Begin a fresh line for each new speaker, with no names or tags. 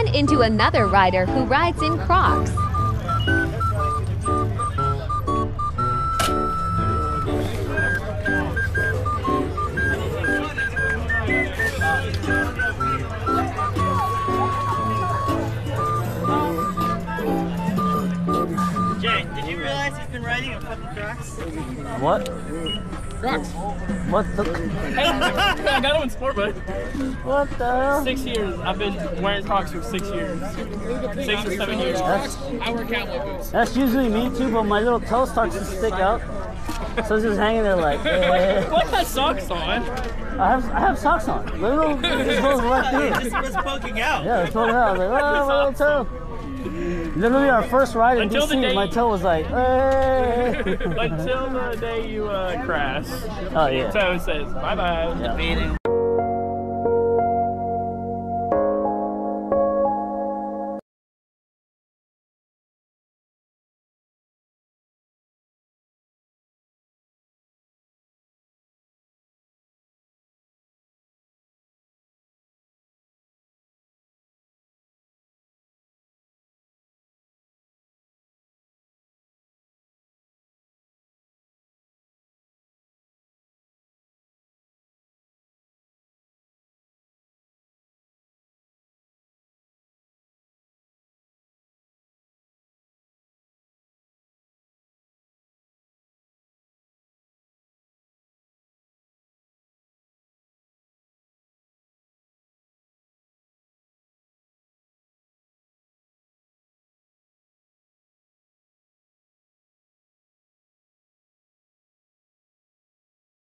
run into another rider who rides in Crocs.
Jay, did you realize he's been riding in fucking Crocs?
What?
Crocs.
What the?
Hey, I got them in sport, bud.
What the hell?
6 years. I've been wearing Crocs for 6 years. 6 or 7 years.
I wear cowboy boots.
That's usually me too, but my little toe starts to stick out. So it's just hanging there like,
What has socks on?
I have socks on. Little, it goes right through.
It just was poking out.
Yeah, it's poking out. I was like, oh, my little toe. Literally our first ride in
Until the
DC,
day
my toe was like, hey.
Until the day you crash.
Oh yeah.
Toe says bye-bye.
Yeah.